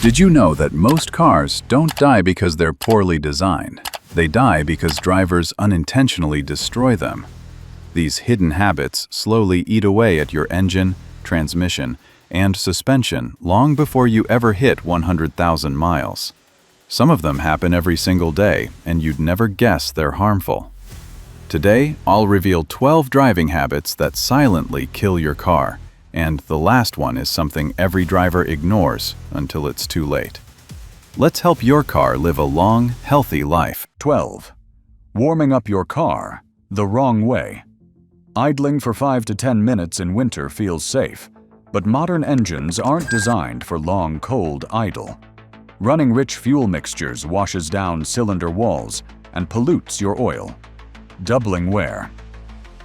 Did you know that most cars don't die because they're poorly designed? They die because drivers unintentionally destroy them. These hidden habits slowly eat away at your engine, transmission, and suspension long before you ever hit 100,000 miles. Some of them happen every single day, and you'd never guess they're harmful. Today, I'll reveal 12 driving habits that silently kill your car, and the last one is something every driver ignores until it's too late. Let's help your car live a long, healthy life. 12. Warming up your car the wrong way. Idling for 5 to 10 minutes in winter feels safe, but modern engines aren't designed for long, cold idle. Running rich fuel mixtures washes down cylinder walls and pollutes your oil, doubling wear.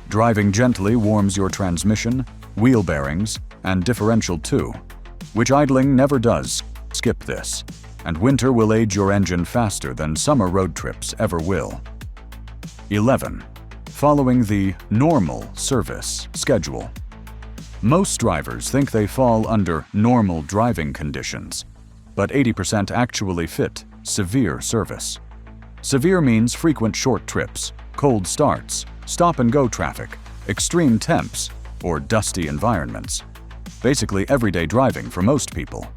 Driving gently warms your transmission, wheel bearings, and differential too, which idling never does. Skip this, and winter will age your engine faster than summer road trips ever will. 11. Following the normal service schedule. Most drivers think they fall under normal driving conditions, but 80% actually fit severe service. Severe means frequent short trips, cold starts, stop-and-go traffic, extreme temps, or dusty environments. Basically everyday driving for most people.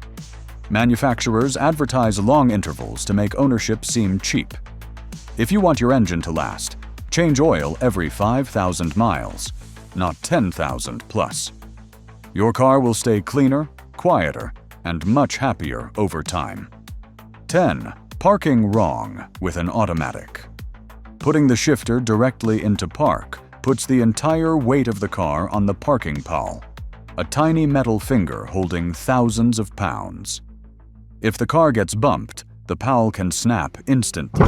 Manufacturers advertise long intervals to make ownership seem cheap. If you want your engine to last, change oil every 5,000 miles, not 10,000 plus. Your car will stay cleaner, quieter, and much happier over time. 10. Parking wrong with an automatic. Putting the shifter directly into park puts the entire weight of the car on the parking pawl, a tiny metal finger holding thousands of pounds. If the car gets bumped, the pawl can snap instantly.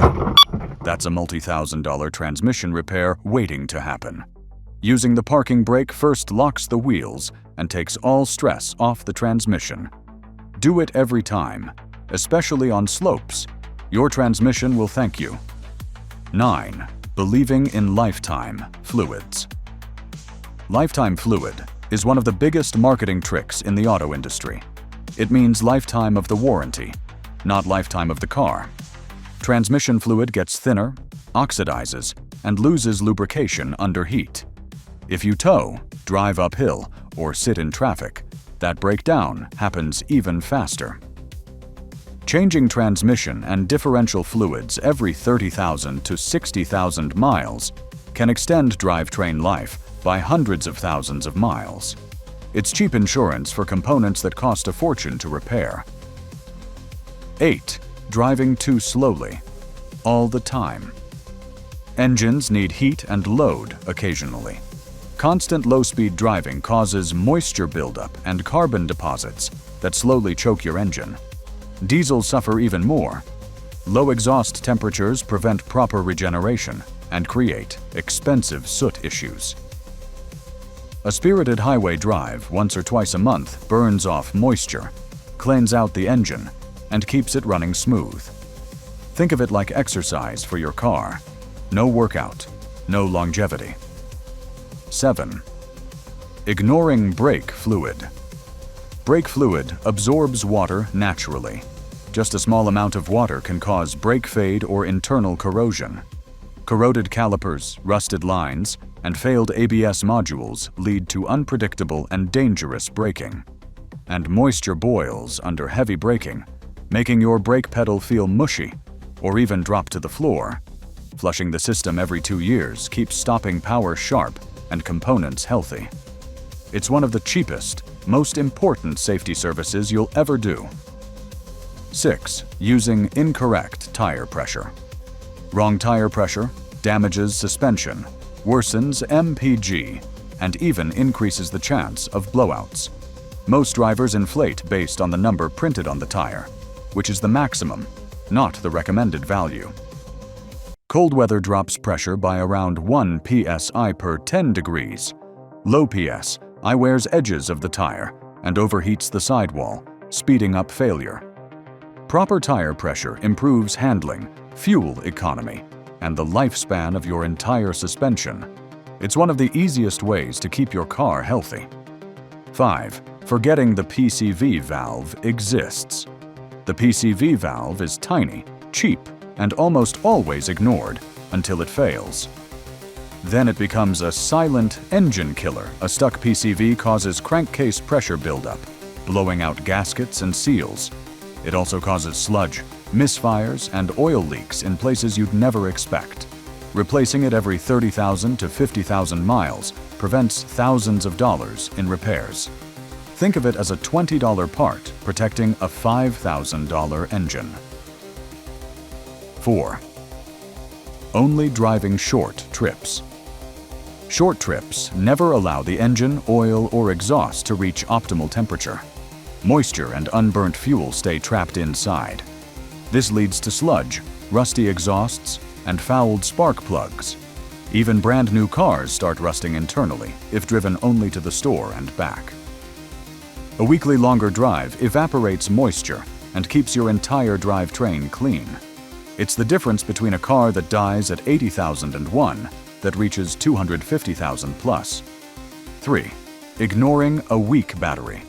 That's a multi-thousand-dollar transmission repair waiting to happen. Using the parking brake first locks the wheels and takes all stress off the transmission. Do it every time, especially on slopes. Your transmission will thank you. 9. Believing in lifetime fluids. Lifetime fluid is one of the biggest marketing tricks in the auto industry. It means lifetime of the warranty, not lifetime of the car. Transmission fluid gets thinner, oxidizes, and loses lubrication under heat. If you tow, drive uphill, or sit in traffic, that breakdown happens even faster. Changing transmission and differential fluids every 30,000 to 60,000 miles can extend drivetrain life by hundreds of thousands of miles. It's cheap insurance for components that cost a fortune to repair. 8. Driving too slowly, all the time. Engines need heat and load occasionally. Constant low-speed driving causes moisture buildup and carbon deposits that slowly choke your engine. Diesels suffer even more. Low exhaust temperatures prevent proper regeneration and create expensive soot issues. A spirited highway drive once or twice a month burns off moisture, cleans out the engine, and keeps it running smooth. Think of it like exercise for your car. No workout, no longevity. 7. Ignoring brake fluid. Brake fluid absorbs water naturally. Just a small amount of water can cause brake fade or internal corrosion. Corroded calipers, rusted lines, and failed ABS modules lead to unpredictable and dangerous braking. And moisture boils under heavy braking, making your brake pedal feel mushy or even drop to the floor. Flushing the system every 2 years keeps stopping power sharp and components healthy. It's one of the cheapest, most important safety services you'll ever do. 6. Using incorrect tire pressure. Wrong tire pressure damages suspension, worsens MPG, and even increases the chance of blowouts. Most drivers inflate based on the number printed on the tire, which is the maximum, not the recommended value. Cold weather drops pressure by around 1 psi per 10 degrees. Low psi wears edges of the tire and overheats the sidewall, speeding up failure. Proper tire pressure improves handling, fuel economy, and the lifespan of your entire suspension. It's one of the easiest ways to keep your car healthy. 5. Forgetting the PCV valve exists. The PCV valve is tiny, cheap, and almost always ignored until it fails. Then it becomes a silent engine killer. A stuck PCV causes crankcase pressure buildup, blowing out gaskets and seals. It also causes sludge, misfires, and oil leaks in places you'd never expect. Replacing it every 30,000 to 50,000 miles prevents thousands of dollars in repairs. Think of it as a $20 part protecting a $5,000 engine. 4. Only driving short trips. Short trips never allow the engine, oil, or exhaust to reach optimal temperature. Moisture and unburnt fuel stay trapped inside. This leads to sludge, rusty exhausts, and fouled spark plugs. Even brand new cars start rusting internally if driven only to the store and back. A weekly longer drive evaporates moisture and keeps your entire drivetrain clean. It's the difference between a car that dies at 80,000 and one that reaches 250,000 plus. 3. Ignoring a weak battery.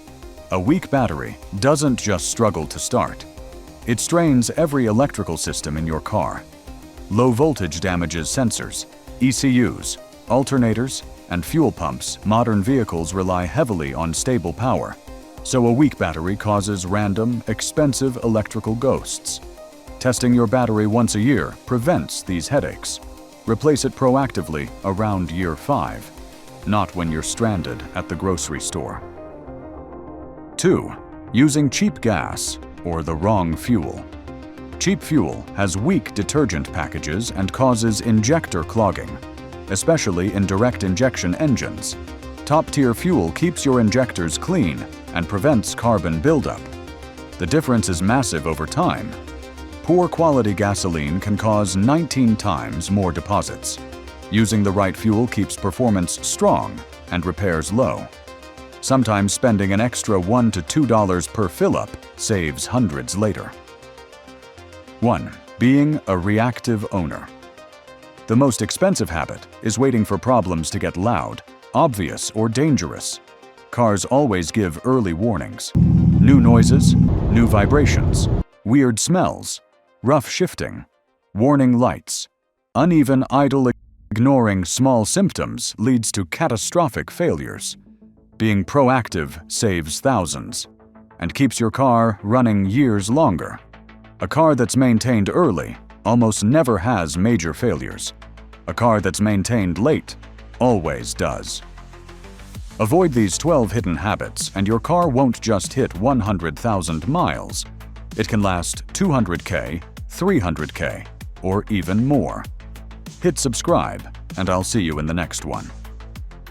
A weak battery doesn't just struggle to start. It strains every electrical system in your car. Low voltage damages sensors, ECUs, alternators, and fuel pumps. Modern vehicles rely heavily on stable power, so a weak battery causes random, expensive electrical ghosts. Testing your battery once a year prevents these headaches. Replace it proactively around year 5, not when you're stranded at the grocery store. 2. Using cheap gas or the wrong fuel. Cheap fuel has weak detergent packages and causes injector clogging, especially in direct injection engines. Top-tier fuel keeps your injectors clean and prevents carbon buildup. The difference is massive over time. Poor quality gasoline can cause 19 times more deposits. Using the right fuel keeps performance strong and repairs low. Sometimes spending an extra $1 to $2 per fill-up saves hundreds later. 1. Being a reactive owner. The most expensive habit is waiting for problems to get loud, obvious, or dangerous. Cars always give early warnings. New noises, new vibrations, weird smells, rough shifting, warning lights, uneven idle. Ignoring small symptoms leads to catastrophic failures. Being proactive saves thousands and keeps your car running years longer. A car that's maintained early almost never has major failures. A car that's maintained late always does. Avoid these 12 hidden habits and your car won't just hit 100,000 miles. It can last 200K, 300K, or even more. Hit subscribe, and I'll see you in the next one.